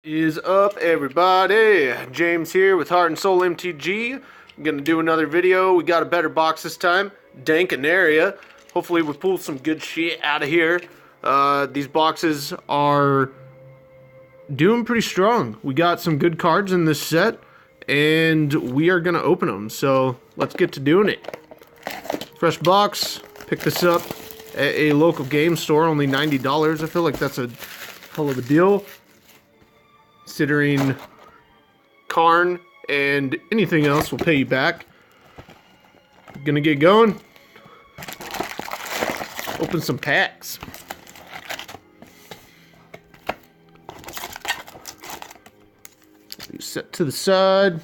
Is up, everybody? James here with Heart and Sol MTG. I'm gonna do another video. We got a better box this time. Dominaria. Hopefully we pull some good shit out of here. These boxes are doing pretty strong. We got some good cards in this set, and we are gonna open them. So let's get to doing it. Fresh box. Pick this up at a local game store. Only $90. I feel like that's a hell of a deal, considering Karn and anything else will pay you back. Gonna get going. Open some packs. Set to the side.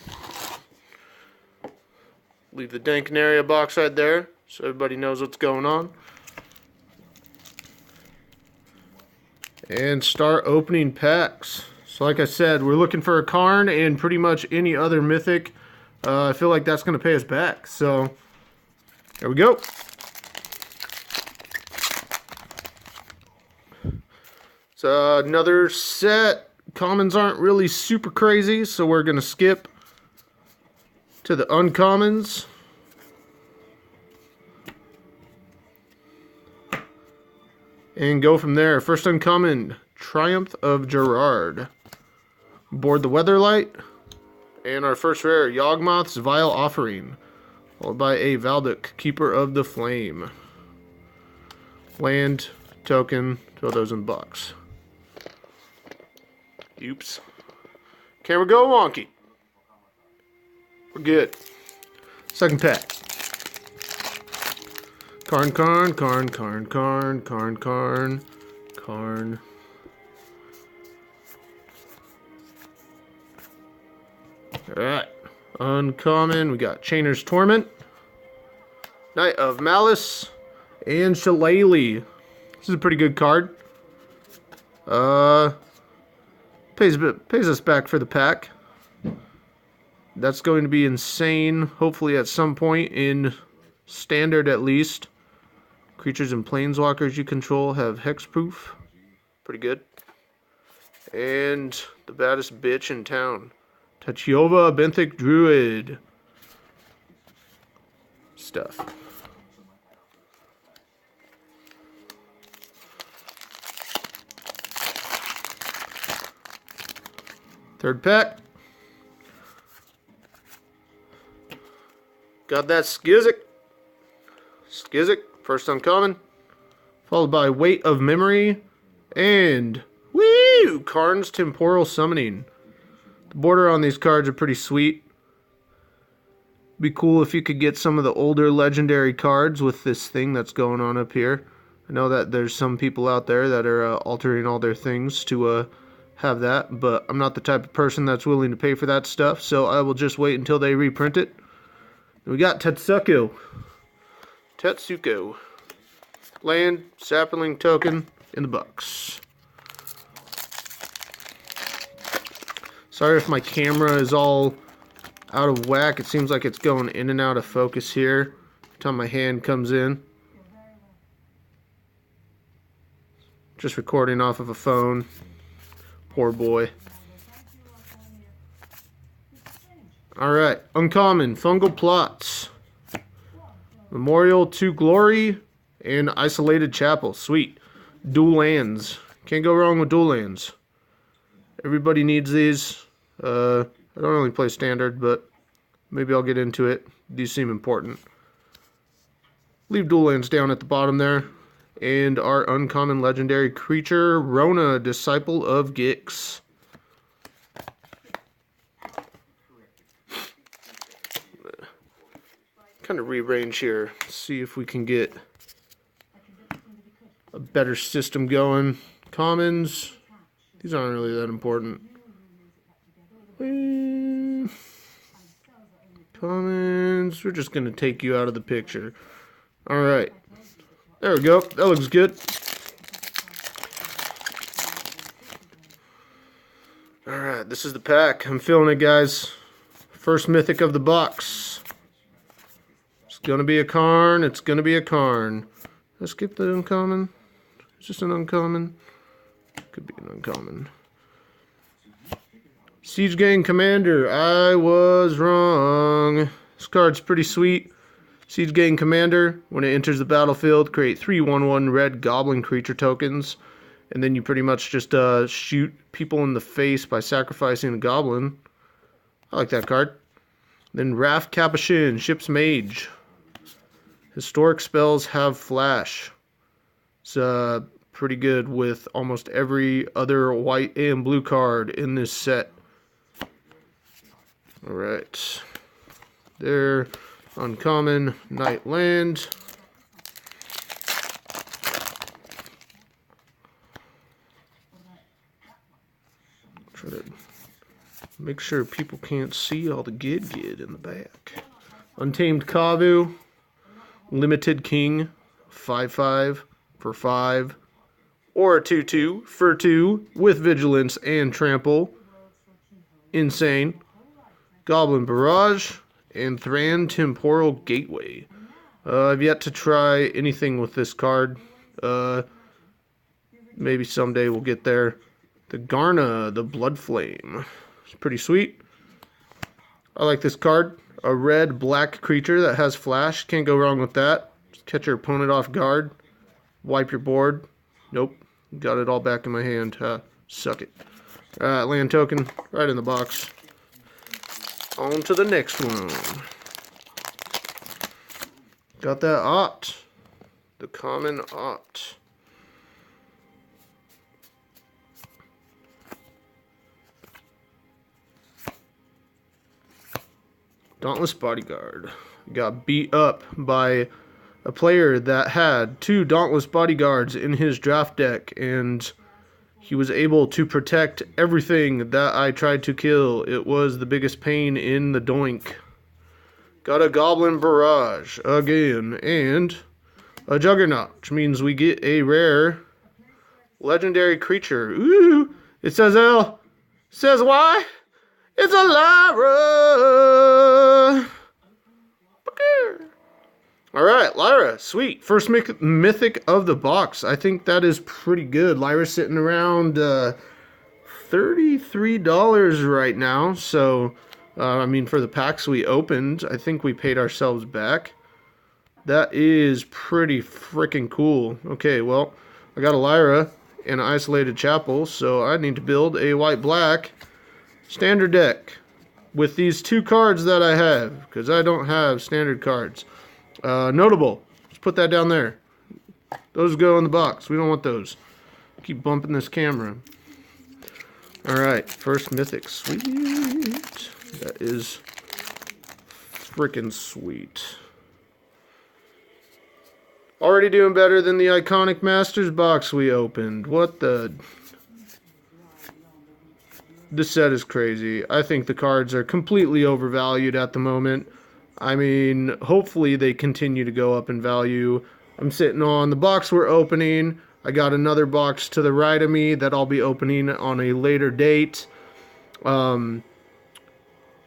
Leave the Dominaria box right there so everybody knows what's going on. And start opening packs. So like I said, we're looking for a Karn and pretty much any other mythic. I feel like that's going to pay us back. So, there we go. So, another set. Commons aren't really super crazy, so we're going to skip to the uncommons. And go from there. First uncommon, Triumph of Gerard. Board the Weatherlight. And our first rare, Yawgmoth's Vile Offering. Followed by a Valduk, Keeper of the Flame. Land, token, throw those in the box. Oops. Camera go wonky. We're good. Second pack. Karn. Alright. Uncommon. We got Chainer's Torment. Knight of Malice. And Shillelagh. This is a pretty good card. Pays us back for the pack. That's going to be insane. Hopefully at some point in standard at least. Creatures and planeswalkers you control have hexproof. Pretty good. And the baddest bitch in town. Tachiova Benthic Druid. Stuff. Third pack. Got that Skizzik. First uncommon. Followed by Weight of Memory. And woo! Karn's Temporal Summoning. The border on these cards are pretty sweet. Be cool if you could get some of the older legendary cards with this thing that's going on up here. I know that there's some people out there that are altering all their things to have that, but I'm not the type of person that's willing to pay for that stuff, so I will just wait until they reprint it. And we got Tetsuko. Land, sapling token in the box. Sorry if my camera is all out of whack. It seems like it's going in and out of focus here every time my hand comes in. Just recording off of a phone. Poor boy. Alright, uncommon, Fungal Plots. Memorial to Glory and Isolated Chapel. Sweet. Dual lands. Can't go wrong with dual lands. Everybody needs these. I don't really play standard, but maybe I'll get into it. These seem important. Leave dual lands down at the bottom there. And our uncommon legendary creature, Rona, Disciple of Gix. Kind of rearrange here. See if we can get a better system going. Commons. These aren't really that important. Commons. We're just going to take you out of the picture. Alright. There we go. That looks good. Alright, this is the pack. I'm feeling it, guys. First mythic of the box. It's going to be a Karn. Let's skip the uncommon. It's just an uncommon. Could be an uncommon. Siege Gang Commander. I was wrong. This card's pretty sweet. Siege Gang Commander. When it enters the battlefield, create 3/1/1 red goblin creature tokens. And then you pretty much just shoot people in the face by sacrificing a goblin. I like that card. Then Raft Capuchin, Ship's Mage. Historic spells have flash. It's pretty good with almost every other white and blue card in this set. Alright. There. Uncommon Night Land. Try to make sure people can't see all the good in the back. Untamed Kavu. Limited King. 5/5 for 5. Or a 2/2 for 2 with Vigilance and Trample. Insane. Goblin Barrage. And Thran Temporal Gateway. I've yet to try anything with this card. Maybe someday we'll get there. The Garna, the Blood Flame. It's pretty sweet. I like this card. A red-black creature that has flash. Can't go wrong with that. Just catch your opponent off guard. Wipe your board. Nope. Got it all back in my hand. Suck it. Alright, land token. Right in the box. On to the next one. Got that Opt. The common Opt. Dauntless Bodyguard. Got beat up by a player that had 2 Dauntless Bodyguards in his draft deck, and he was able to protect everything that I tried to kill. It was the biggest pain in the doink. Got a Goblin Barrage again, and a Juggernaut, which means we get a rare legendary creature. Ooh, it says L. Says Y. It's a Lyra. Alright, Lyra, sweet. First mythic of the box. I think that is pretty good. Lyra's sitting around $33 right now. So, I mean, for the packs we opened, I think we paid ourselves back. That is pretty freaking cool. Okay, well, I got a Lyra and an Isolated Chapel, so I need to build a white-black standard deck with these 2 cards that I have, because I don't have standard cards. Notable. Let's put that down there. Those go in the box. We don't want those. Keep bumping this camera. Alright, first mythic. Sweet. That is freaking sweet. Already doing better than the Iconic Masters box we opened. What the... This set is crazy. I think the cards are completely overvalued at the moment. I mean, hopefully they continue to go up in value. I'm sitting on the box we're opening. I got another box to the right of me that I'll be opening on a later date.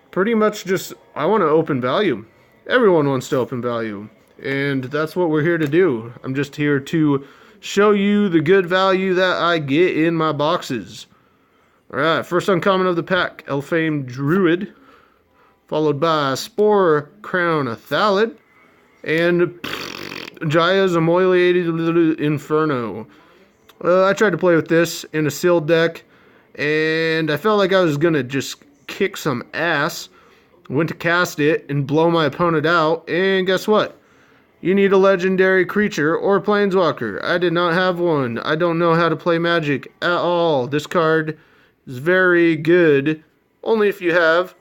Pretty much just, I want to open value. Everyone wants to open value. And that's what we're here to do. I'm just here to show you the good value that I get in my boxes. Alright, first uncommon of the pack, Elfame Druid. Followed by Spore Crown Thalid. And Jaya's Amoilated Inferno. I tried to play with this in a sealed deck, and I felt like I was going to just kick some ass. Went to cast it and blow my opponent out, and guess what? You need a legendary creature or planeswalker. I did not have one. I don't know how to play Magic at all. This card is very good, only if you have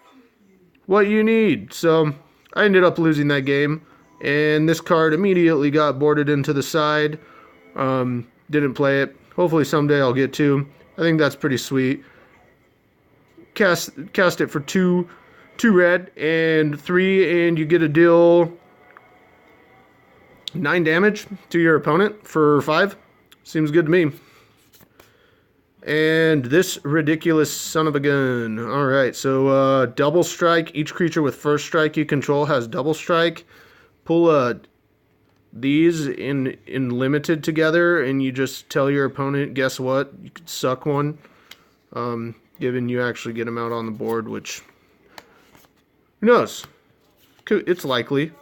what you need. So I ended up losing that game, and this card immediately got boarded into the side. Didn't play it. Hopefully someday I'll get to. I think that's pretty sweet. Cast it for 2 red and 3, and you get to deal 9 damage to your opponent for 5. Seems good to me. And this ridiculous son of a gun. Alright, so double strike. Each creature with first strike you control has double strike. Pull these in limited together, and you just tell your opponent, guess what? You could suck one. given you actually get them out on the board, which, who knows? It's likely.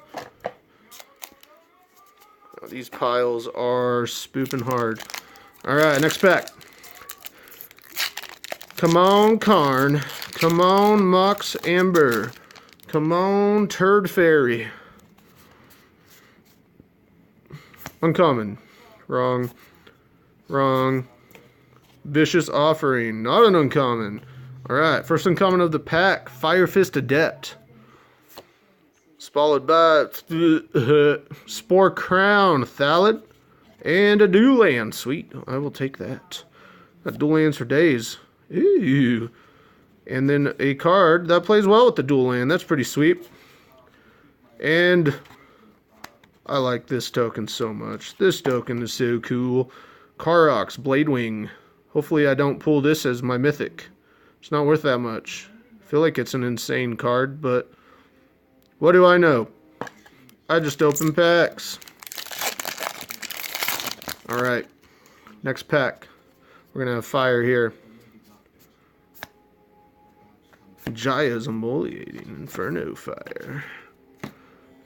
Oh, these piles are spooping hard. Alright, next pack. Come on, Karn. Come on, Mox Amber. Come on, Turd Fairy. Uncommon. Wrong. Wrong. Vicious Offering. Not an uncommon. Alright, first uncommon of the pack. Fire Fist Adept. Followed by Spore Crown Thallid. And a Dual Land. Sweet. I will take that. Got Dual Lands for days. Ew. And then a card that plays well with the Dual Land. That's pretty sweet. And I like this token so much. This token is so cool. Karox Bladewing. Hopefully I don't pull this as my mythic. It's not worth that much. I feel like it's an insane card, but what do I know? I just open packs. Alright. Next pack. We're going to have fire here. Jaya's Emoliating Inferno Fire.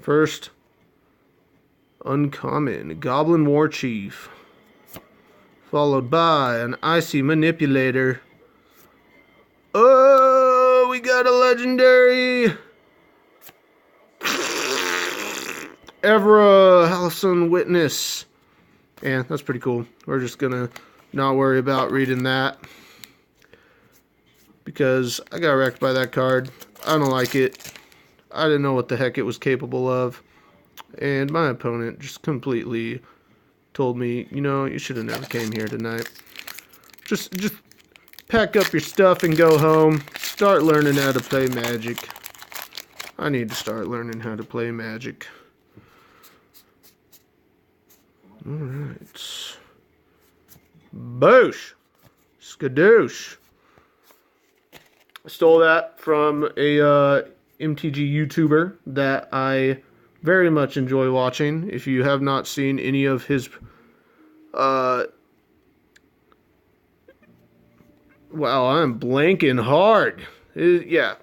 First, uncommon, Goblin War Chief. Followed by an Icy Manipulator. Oh, we got a legendary Evra Halcyon Witness. Yeah, that's pretty cool. We're just gonna not worry about reading that, because I got wrecked by that card. I don't like it. I didn't know what the heck it was capable of. And my opponent just completely told me, you know, you should have never came here tonight. Just pack up your stuff and go home. Start learning how to play Magic. I need to start learning how to play Magic. Alright. Boosh! Skadoosh! I stole that from a MTG YouTuber that I very much enjoy watching. If you have not seen any of his wow, I'm blanking hard. Yeah,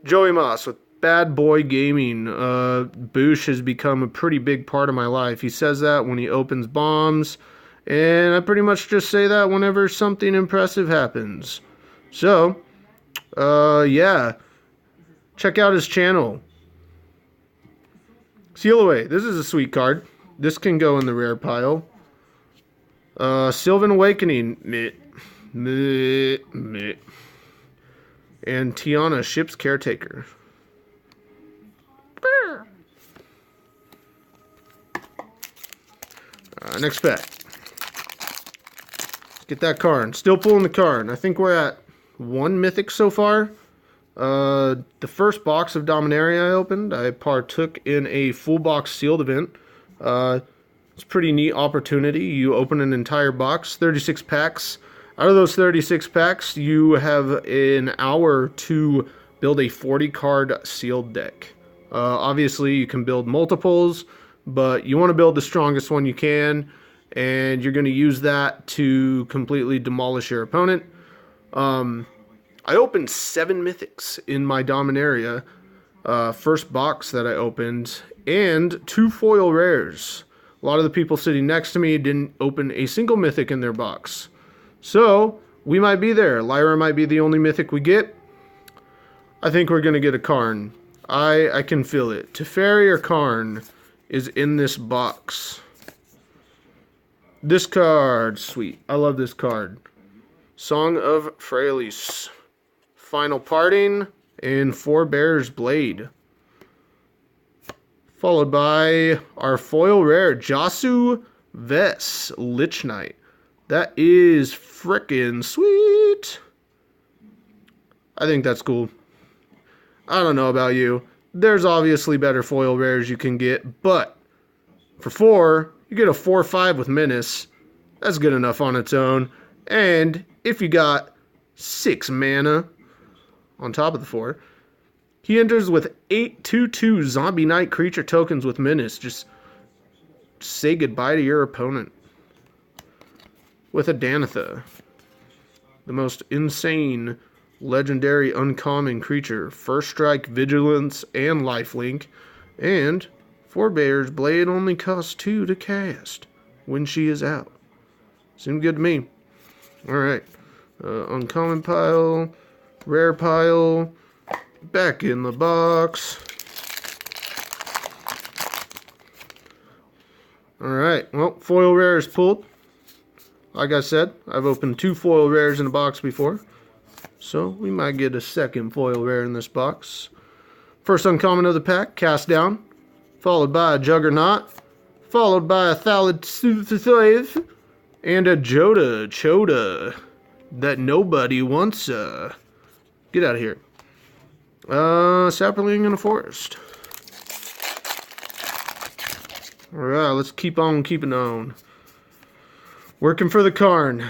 Joey Moss with Bad Boy Gaming. Boosh has become a pretty big part of my life. He says that when he opens bombs, and I pretty much just say that whenever something impressive happens. So, yeah, check out his channel. Seal Away. This is a sweet card. This can go in the rare pile. Sylvan Awakening. Meh. Meh. Meh. And Tiana, Ship's Caretaker. Next pack. Let's get that card. Still pulling the card. I think we're at 1 mythic so far. The first box of Dominaria I opened, I partook in a full box sealed event. It's a pretty neat opportunity. You open an entire box, 36 packs. Out of those 36 packs, you have an hour to build a 40 card sealed deck. Obviously, you can build multiples, but you want to build the strongest one you can, and you're going to use that to completely demolish your opponent. I opened 7 mythics in my Dominaria first box that I opened, and 2 foil rares. A lot of the people sitting next to me didn't open a single mythic in their box. So, we might be there. Lyra might be the only mythic we get. I think we're going to get a Karn. I can feel it. Teferi or Karn is in this box. This card, sweet. I love this card. Song of Freyalise. Final Parting, and Forebear's Blade. Followed by our foil rare, Jasu Ves Lich Knight. That is frickin' sweet. I think that's cool. I don't know about you. There's obviously better foil rares you can get, but for 4, you get a 4/5 with Menace. That's good enough on its own. And if you got 6 mana on top of the 4, he enters with 8/2/2 Zombie Knight creature tokens with Menace. Just say goodbye to your opponent. With a Danitha. The most insane legendary uncommon creature, first strike, vigilance, and lifelink, and Forebear's Blade only costs 2 to cast when she is out. Seems good to me. Alright, uncommon pile, rare pile, back in the box. Alright, well, foil rare is pulled. Like I said, I've opened 2 foil rares in a box before, so we might get a second foil rare in this box. First uncommon of the pack, Cast Down, followed by a Juggernaut, followed by a Thalassuthive, and a Chota that nobody wants. Get out of here. Sapling in a Forest. Alright, let's keep on keeping on. Working for the Karn.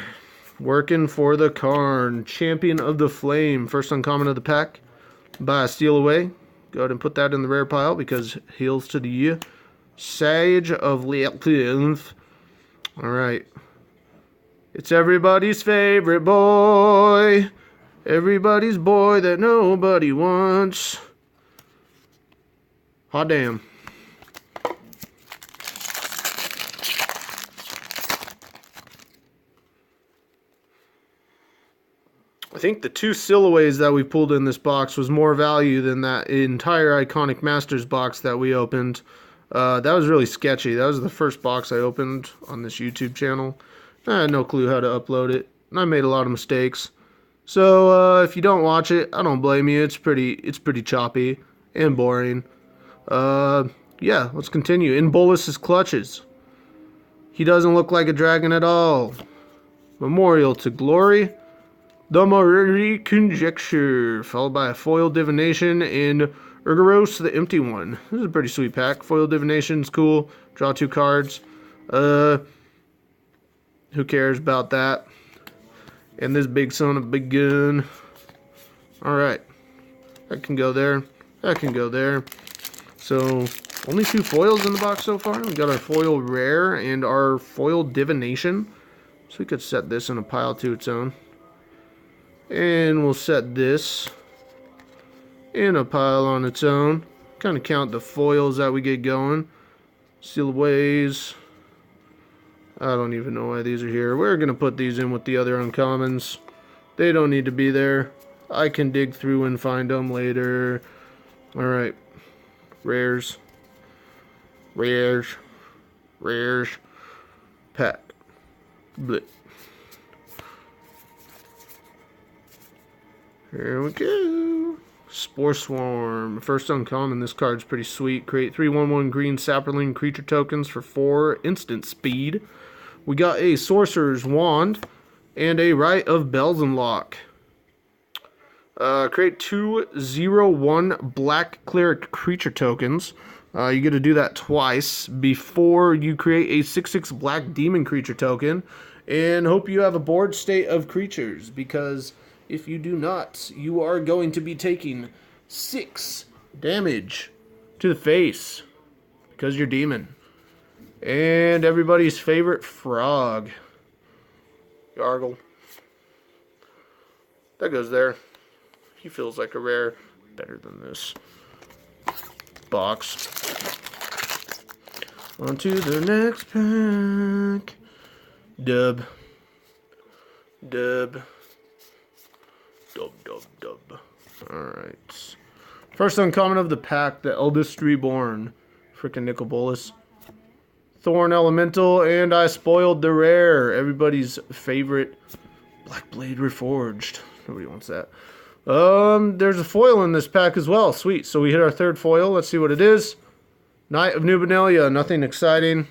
Working for the Karn. Champion of the Flame. First uncommon of the pack. Buy a Steal Away. Go ahead and put that in the rare pile because heals to the year. Sage of Leopold. Alright. It's everybody's favorite boy. Everybody's boy that nobody wants. Hot damn. I think the 2 Sillaways that we pulled in this box was more value than that entire Iconic Masters box that we opened. That was really sketchy. That was the first box I opened on this YouTube channel. I had no clue how to upload it, and I made a lot of mistakes. So if you don't watch it, I don't blame you. It's pretty choppy and boring. Yeah, let's continue. In Bolus's Clutches. He doesn't look like a dragon at all. Memorial to Glory. The Marie Conjecture, followed by a Foil Divination and Urgaros the Empty One. This is a pretty sweet pack. Foil Divination's cool. Draw 2 cards. Who cares about that? And this big son of a big gun. Alright. That can go there. That can go there. So, only 2 foils in the box so far. We got our foil rare and our foil divination. So we could set this in a pile to its own. And we'll set this in a pile on its own. Kind of count the foils that we get going. Steal Aways. I don't even know why these are here. We're going to put these in with the other uncommons. They don't need to be there. I can dig through and find them later. Alright. Rares. Rares. Rares. Pack. Blip. Here we go. Spore Swarm. First uncommon. This card's pretty sweet. Create 3/1/1 green sapling creature tokens for 4 instant speed. We got a Sorcerer's Wand and a Rite of Belzenlock. Create 2/0/1 black cleric creature tokens. You get to do that twice before you create a 6/6 black demon creature token. And hope you have a board state of creatures, because if you do not, you are going to be taking 6 damage to the face because you're demon. And everybody's favorite frog. Gargle. That goes there. He feels like a rare. Better than this. Box. On to the next pack. Dub. Dub. Dub, dub, dub. Alright. First uncommon of the pack, the Eldest Reborn. Frickin' Nicol Bolas. Thorn Elemental, and I spoiled the rare. Everybody's favorite Black Blade Reforged. Nobody wants that. There's a foil in this pack as well. Sweet. So we hit our 3rd foil. Let's see what it is. Knight of Nubenelia. Nothing exciting.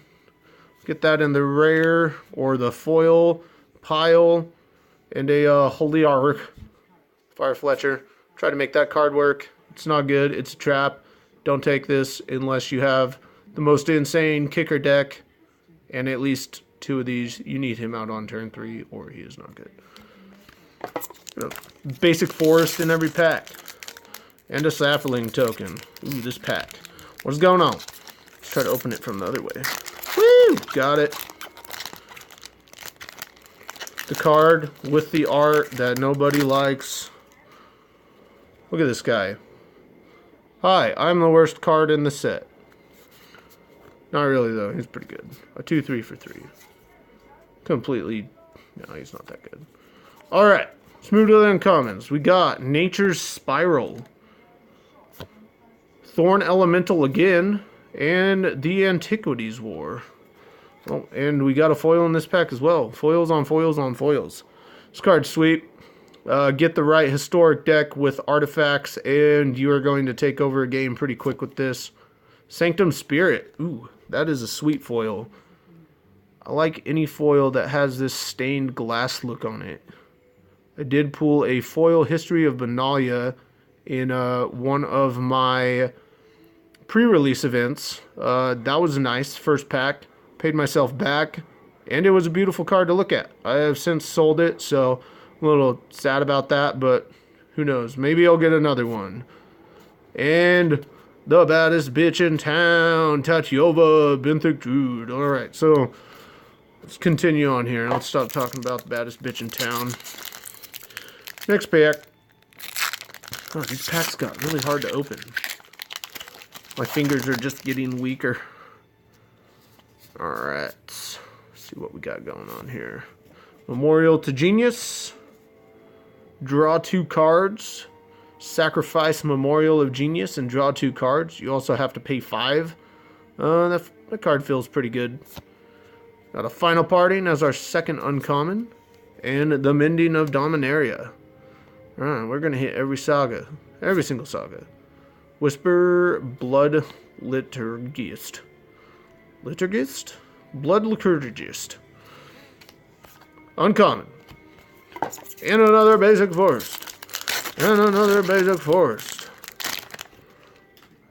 Get that in the rare or the foil pile. And a Holiarch. Fire Fletcher. Try to make that card work. It's not good. It's a trap. Don't take this unless you have the most insane kicker deck. And at least 2 of these. You need him out on turn 3 or he is not good. Basic forest in every pack. And a sapling token. Ooh, this pack. What's going on? Let's try to open it from the other way. Woo! Got it. The card with the art that nobody likes. Look at this guy. Hi, I'm the worst card in the set. Not really, though. He's pretty good. A 2-3 for 3. Completely... No, he's not that good. Alright. Let's move to the uncommons. We got Nature's Spiral. Thorn Elemental again. And the Antiquities War. Oh, and we got a foil in this pack as well. Foils on foils on foils. This card's sweet. Get the right historic deck with artifacts, and you are going to take over a game pretty quick with this. Sanctum Spirit. Ooh, that is a sweet foil. I like any foil that has this stained glass look on it. I did pull a foil History of Benalia in one of my pre-release events. That was nice. First pack. Paid myself back, and it was a beautiful card to look at. I have since sold it, so I'm a little sad about that, but who knows? Maybe I'll get another one. And the baddest bitch in town, Tatyova Binthik. Alright, so let's continue on here. Let's stop talking about the baddest bitch in town. Next pack. Oh, these packs got really hard to open. My fingers are just getting weaker. Alright, let's see what we got going on here. Memorial to Genius. Draw 2 cards. Sacrifice Memorial of Genius and draw 2 cards. You also have to pay 5. That card feels pretty good. Got a Final Parting as our second uncommon. And the Mending of Dominaria. Alright, we're going to hit every saga. Every single saga. Whisper Blood Liturgist. Liturgist? Blood Liturgist. Uncommon. And another basic forest. And another basic forest.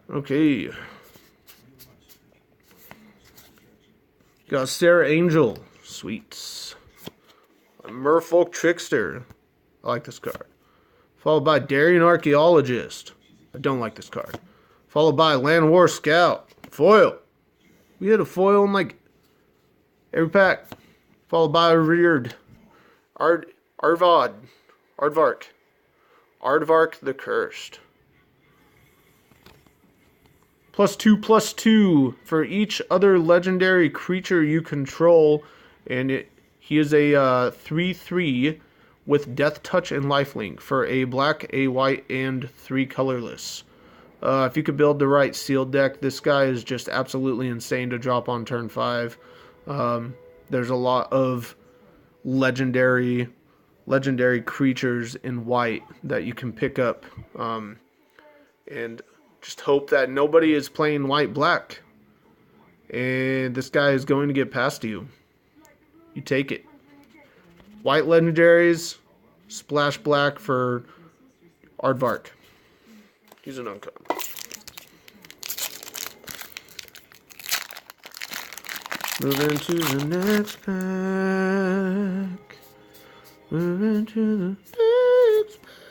Okay. Got Sarah Angel. Sweets. A Merfolk Trickster. I like this card. Followed by Darien Archaeologist. I don't like this card. Followed by Land War Scout. Foil. We had a foil in like every pack. Followed by Reared. Aardvark the Cursed. +2/+2 for each other legendary creature you control. And he is a 3/3 with Death Touch and Lifelink for a black, a white, and 3 colorless. If you could build the right sealed deck, this guy is just absolutely insane to drop on turn 5. There's a lot of legendary creatures in white that you can pick up. And just hope that nobody is playing white-black. And this guy is going to get past you. You take it. White legendaries, splash black for Aardvark. He's an uncommon. Moving to the next pack. Moving to the next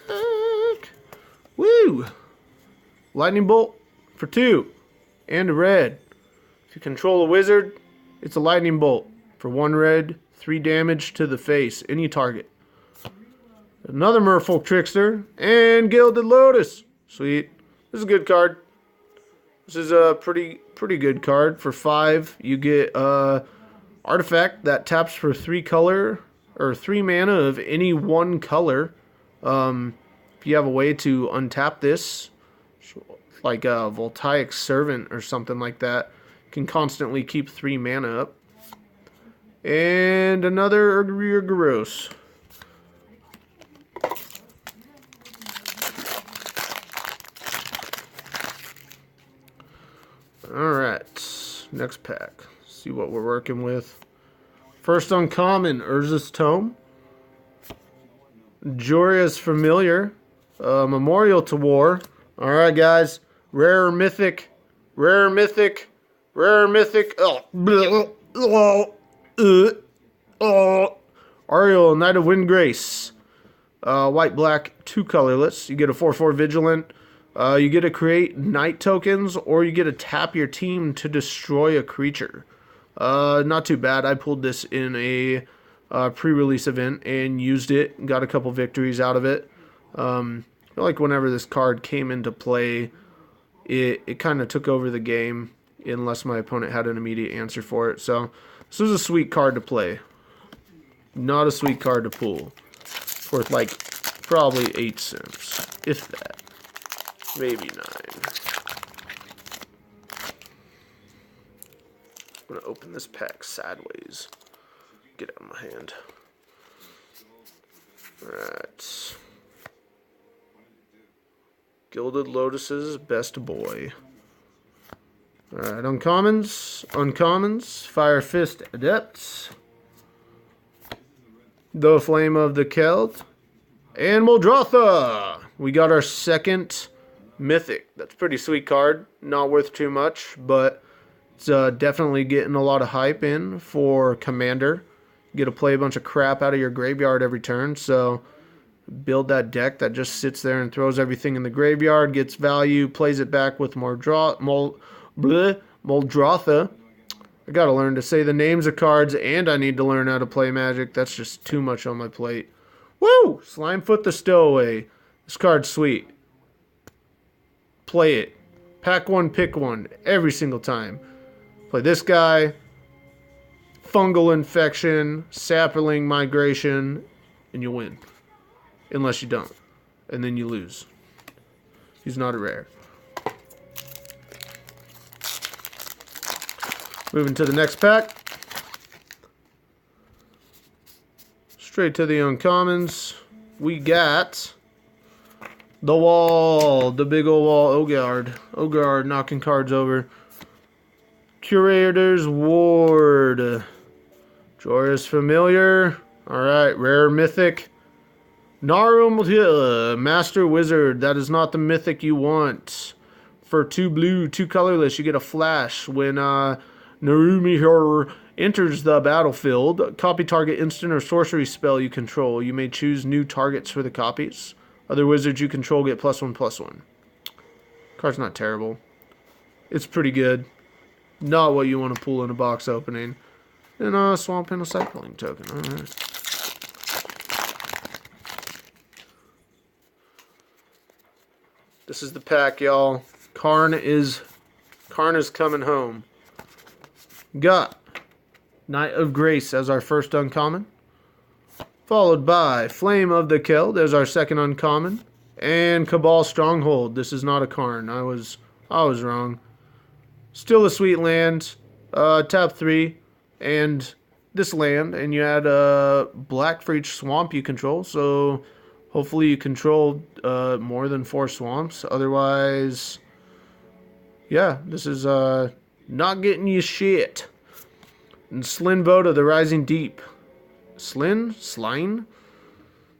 pack. Woo! Lightning Bolt for 2. And a red. If you control a wizard, it's a Lightning Bolt. For 1 red, 3 damage to the face. Any target. Another Merfolk Trickster. And Gilded Lotus. Sweet. This is a good card. This is a pretty good card. For 5, you get artifact that taps for 3 color or 3 mana of any 1 color. If you have a way to untap this, like a Voltaic Servant or something like that, can constantly keep 3 mana up. And another Urgross. Alright, next pack. See what we're working with. First uncommon, Urza's Tome. Jorah's Familiar. Memorial to War. Alright, guys. Rare mythic. Rare mythic. Rare mythic. Ariel, Knight of Windgrace. White, black, 2 colorless. You get a 4/4 Vigilant. You get to create night tokens, or you get to tap your team to destroy a creature. Not too bad. I pulled this in a pre-release event and used it. Got a couple victories out of it. I feel like whenever this card came into play, it kind of took over the game unless my opponent had an immediate answer for it. So this was a sweet card to play. Not a sweet card to pull. Worth like probably 8 cents, if that. Maybe 9. I'm going to open this pack sideways. Get out of my hand. Alright. Gilded Lotus's Best Boy. Alright, uncommons. Uncommons. Fire Fist Adepts. The Flame of the Keld. And Muldrotha. We got our second mythic. That's a pretty sweet card. Not worth too much, but it's definitely getting a lot of hype in for Commander. You get to play a bunch of crap out of your graveyard every turn, so build that deck that just sits there and throws everything in the graveyard, gets value, plays it back with Muldrotha. I gotta learn to say the names of cards, and I need to learn how to play Magic. That's just too much on my plate. Woo! Slimefoot the Stowaway. This card's sweet. Play it. Pack one, pick one. Every single time. Play this guy. Fungal Infection. Sapling Migration. And you win. Unless you don't. And then you lose. He's not a rare. Moving to the next pack. Straight to the uncommons. We got the wall. The big old wall. Ogard knocking cards over. Curator's Ward. Joyous Familiar. Alright, rare mythic. Narum Master Wizard. That is not the mythic you want. For 2 blue, 2 colorless, you get a flash when Narumihor enters the battlefield. Copy target instant or sorcery spell you control. You may choose new targets for the copies. Other wizards you control get +1/+1. Card's not terrible. It's pretty good. Not what you want to pull in a box opening. And a Swamp and a Cycling token. Alright. This is the pack, y'all. Karn is coming home. Got Knight of Grace as our first uncommon. Followed by Flame of the Keld as our second uncommon. And Cabal Stronghold. This is not a Karn. I was wrong. Still a sweet land. Tap 3. And this land. And you add black for each swamp you control. So hopefully you control more than 4 swamps. Otherwise, yeah, this is not getting you shit. And Slin Voda, the Rising Deep. Slin Sline,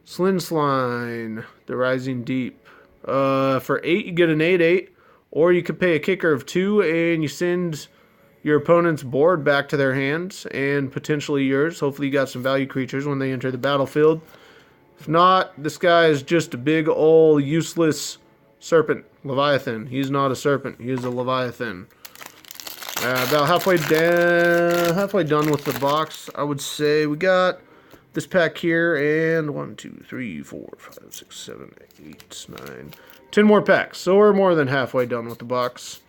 the Rising Deep. For 8, you get an 8/8. Or you could pay a kicker of 2 and you send your opponent's board back to their hands and potentially yours. Hopefully you got some value creatures when they enter the battlefield. If not, this guy is just a big old useless serpent. Leviathan. He's not a serpent. He is a Leviathan. About halfway done with the box, I would say. We got this pack here and 1, 2, 3, 4, 5, 6, 7, 8, 9, 10 more packs. So we're more than halfway done with the box.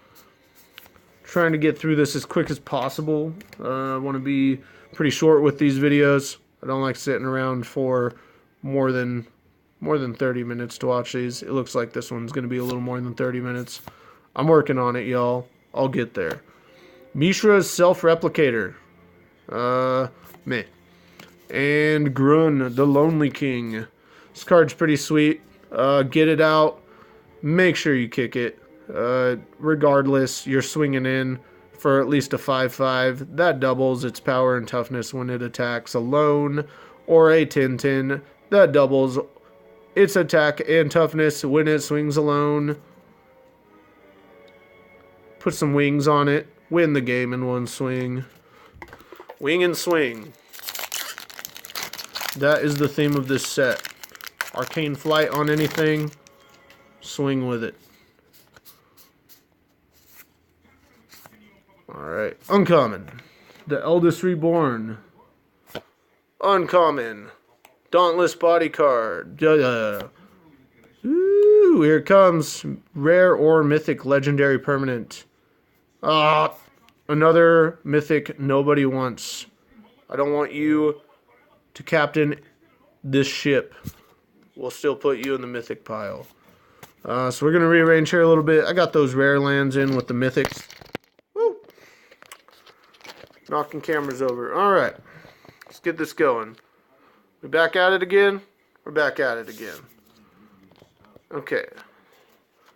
Trying to get through this as quick as possible. I want to be pretty short with these videos. I don't like sitting around for more than 30 minutes to watch these. It looks like this one's going to be a little more than 30 minutes. I'm working on it, y'all. I'll get there. Mishra's Self-Replicator. Meh. And Grun, the Lonely King. This card's pretty sweet. Get it out. Make sure you kick it. Regardless, you're swinging in for at least a 5/5. That doubles its power and toughness when it attacks alone. Or a 10/10. That doubles its attack and toughness when it swings alone. Put some wings on it. Win the game in one swing. Wing and swing. That is the theme of this set. Arcane Flight on anything. Swing with it. Alright. Uncommon. The Eldest Reborn. Uncommon. Dauntless Bodyguard. Woo! Here it comes. Rare or mythic legendary permanent. Another mythic nobody wants. I don't want you to captain this ship. We'll still put you in the mythic pile. So we're going to rearrange here a little bit. I got those rare lands in with the mythics. Woo! Knocking cameras over. Alright. Let's get this going. We back at it again? We're back at it again. Okay.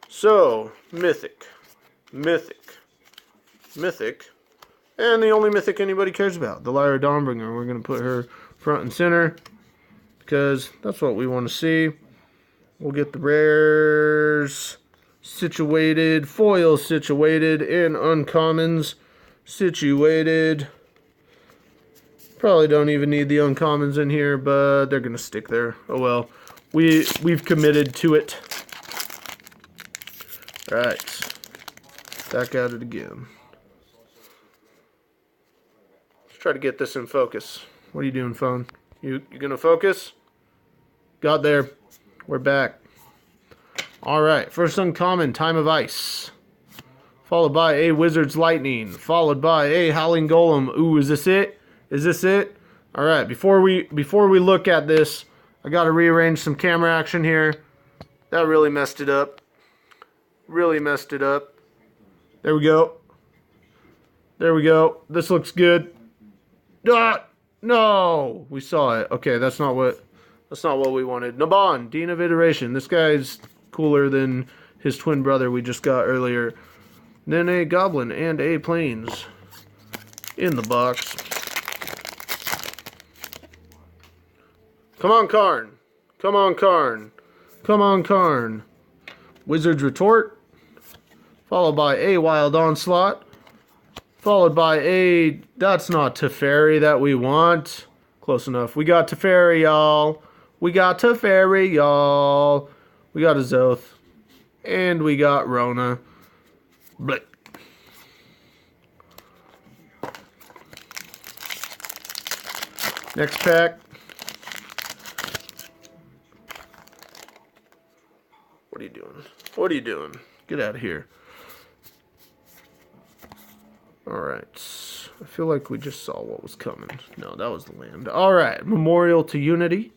So, mythic. Mythic. Mythic. And the only mythic anybody cares about. The Lyra Dawnbringer. We're going to put her front and center. Because that's what we want to see. We'll get the rares situated. Foils situated. And uncommons situated. Probably don't even need the uncommons in here, but they're going to stick there. Oh well. We've committed to it. Alright. Back at it again. Let's try to get this in focus. What are you doing, phone? You going to focus? Got there. We're back. Alright. First uncommon, Time of Ice. Followed by a Wizard's Lightning. Followed by a Howling Golem. Ooh, is this it? Is this it? Alright, before we look at this, I gotta rearrange some camera action here. That really messed it up. Really messed it up. There we go. There we go. This looks good. No! We saw it. Okay, that's not what we wanted. Naban, Dean of Iteration. This guy's cooler than his twin brother we just got earlier. Then a Goblin and a Plains in the box. Come on, Karn. Come on, Karn. Come on, Karn. Wizard's Retort. Followed by a Wild Onslaught. Followed by a... That's not Teferi that we want. Close enough. We got Teferi, y'all. We got Teferi, y'all. We got a Zoth. And we got Rona. Blech. Next pack. What are you doing? What are you doing? Get out of here. Alright. I feel like we just saw what was coming. No, that was the land. Alright. Memorial to Unity.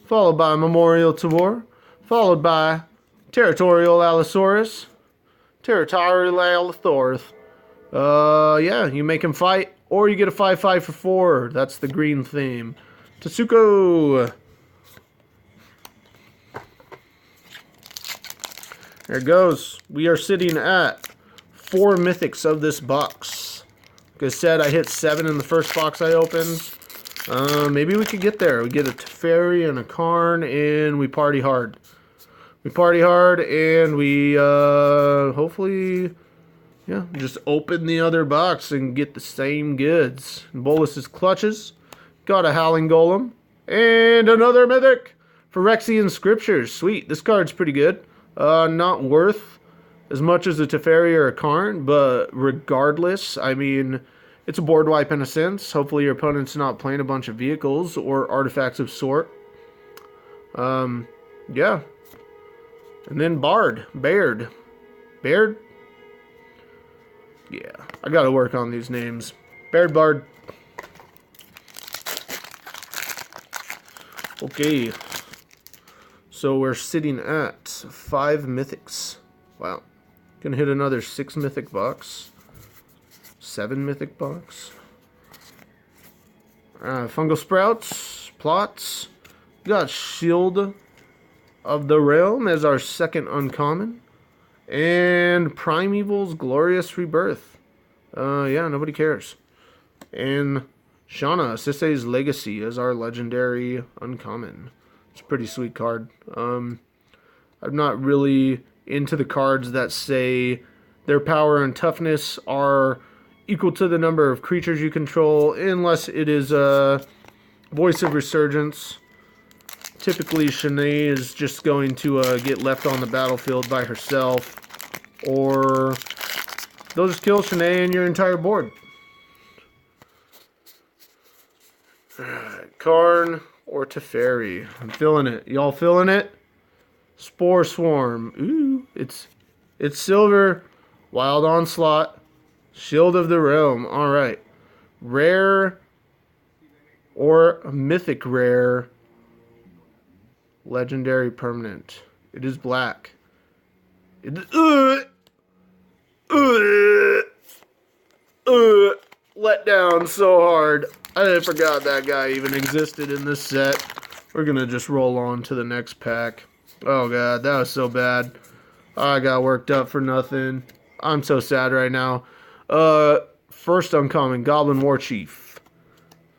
Followed by Memorial to War. Followed by Territorial Allosaurus. Territorial Allosaurus. Yeah, you make him fight. Or you get a 5/5 for 4. That's the green theme. Tetsuko. There it goes. We are sitting at 4 mythics of this box. Like I said, I hit 7 in the first box I opened. Maybe we could get there. We get a Teferi and a Karn, and we party hard. We party hard, and we hopefully, yeah, just open the other box and get the same goods. Bolus's Clutches. Got a Howling Golem. And another mythic. Phyrexian Scriptures. Sweet. This card's pretty good. Not worth as much as a Teferi or a Karn, but regardless, I mean, it's a board wipe in a sense. Hopefully your opponent's not playing a bunch of vehicles or artifacts of sort. Yeah. And then Baird. Yeah, I gotta work on these names. Bard. Okay. So we're sitting at 5 mythics. Wow. Gonna hit another 6 mythic box. 7 mythic box. Fungal Sprouts. Plots. Got Shield of the Realm as our second uncommon. And Primeval's Glorious Rebirth. Yeah, nobody cares. And Shauna, Sisei's Legacy as our legendary uncommon. It's a pretty sweet card. I'm not really into the cards that say their power and toughness are equal to the number of creatures you control, unless it is a Voice of Resurgence. Typically, Shanae is just going to get left on the battlefield by herself, or they'll just kill Shanae and your entire board. Alright, Karn or Teferi. I'm feeling it. Y'all feeling it? Spore Swarm. Ooh, it's silver. Wild Onslaught. Shield of the Realm. All right. Rare or mythic rare. Legendary permanent. It is black. Let down so hard. I forgot that guy even existed in this set. We're gonna just roll on to the next pack. Oh god, that was so bad. I got worked up for nothing. I'm so sad right now. First uncommon, Goblin War Chief.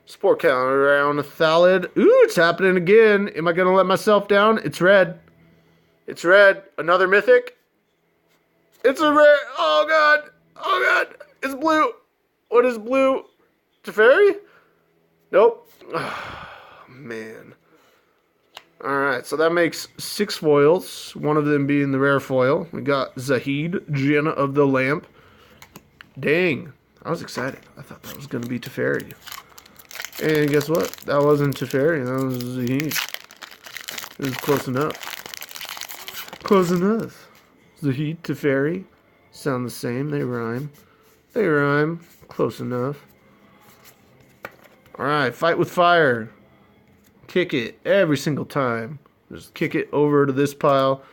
Sport counter around a Thallid. Ooh, it's happening again. Am I gonna let myself down? It's red. It's red. Another mythic. It's a rare. Oh god. Oh god. It's blue. What is blue? Teferi? Nope. Oh, man. Alright, so that makes 6 foils. One of them being the rare foil. We got Zahid, Jinn of the Lamp. Dang. I was excited. I thought that was going to be Teferi. And guess what? That wasn't Teferi. That was Zahid. It was close enough. Close enough. Zahid, Teferi. Sound the same. They rhyme. They rhyme. Close enough. Alright, Fight with Fire. Kick it every single time. Just kick it over to this pile.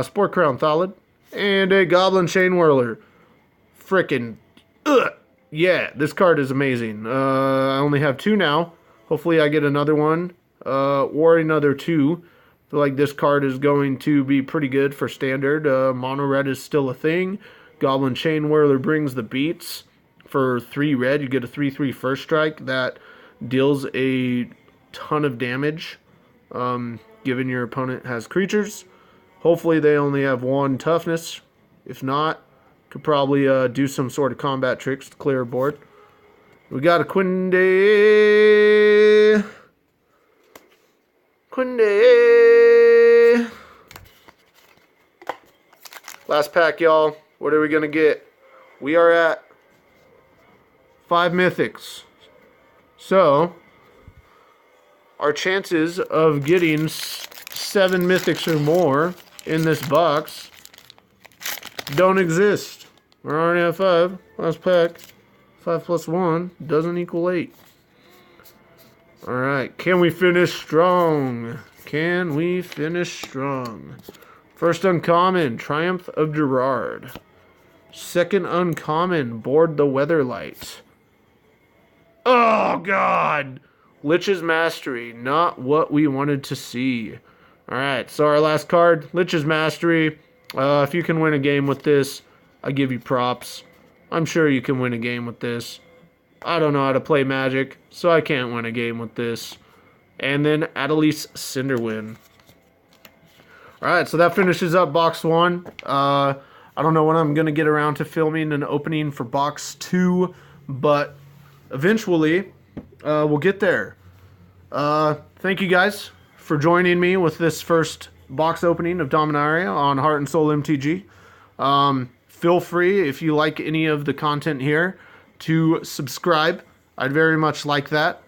Sport Crown Thallid. And a Goblin Chain Whirler. Frickin' yeah, this card is amazing. I only have 2 now. Hopefully I get another one. Or another 2. I feel like this card is going to be pretty good for standard. Mono red is still a thing. Goblin Chain Whirler brings the beats. For 3 red, you get a 3/3 first strike that deals a ton of damage, given your opponent has creatures. Hopefully they only have 1 toughness. If not, could probably do some sort of combat tricks to clear a board. We got a Quinde. Last pack, y'all. What are we going to get? We are at 5 mythics. So, our chances of getting 7 mythics or more in this box don't exist. We're already at 5. Last pack. 5 plus 1 doesn't equal 8. Alright, can we finish strong? Can we finish strong? First uncommon, Triumph of Gerard. Second uncommon, Board the Weatherlight. Oh, God! Lich's Mastery, not what we wanted to see. Alright, so our last card, Lich's Mastery. If you can win a game with this, I give you props. I'm sure you can win a game with this. I don't know how to play Magic, so I can't win a game with this. And then Adelise Cinderwind. Alright, so that finishes up box 1. I don't know when I'm going to get around to filming an opening for box 2, but eventually we'll get there. Thank you guys for joining me with this first box opening of Dominaria on Heart and Soul MTG. Feel free, if you like any of the content here, to subscribe. I'd very much like that.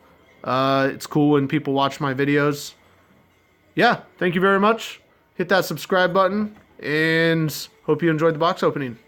It's cool when people watch my videos. Yeah, thank you very much. Hit that subscribe button, and hope you enjoyed the box opening.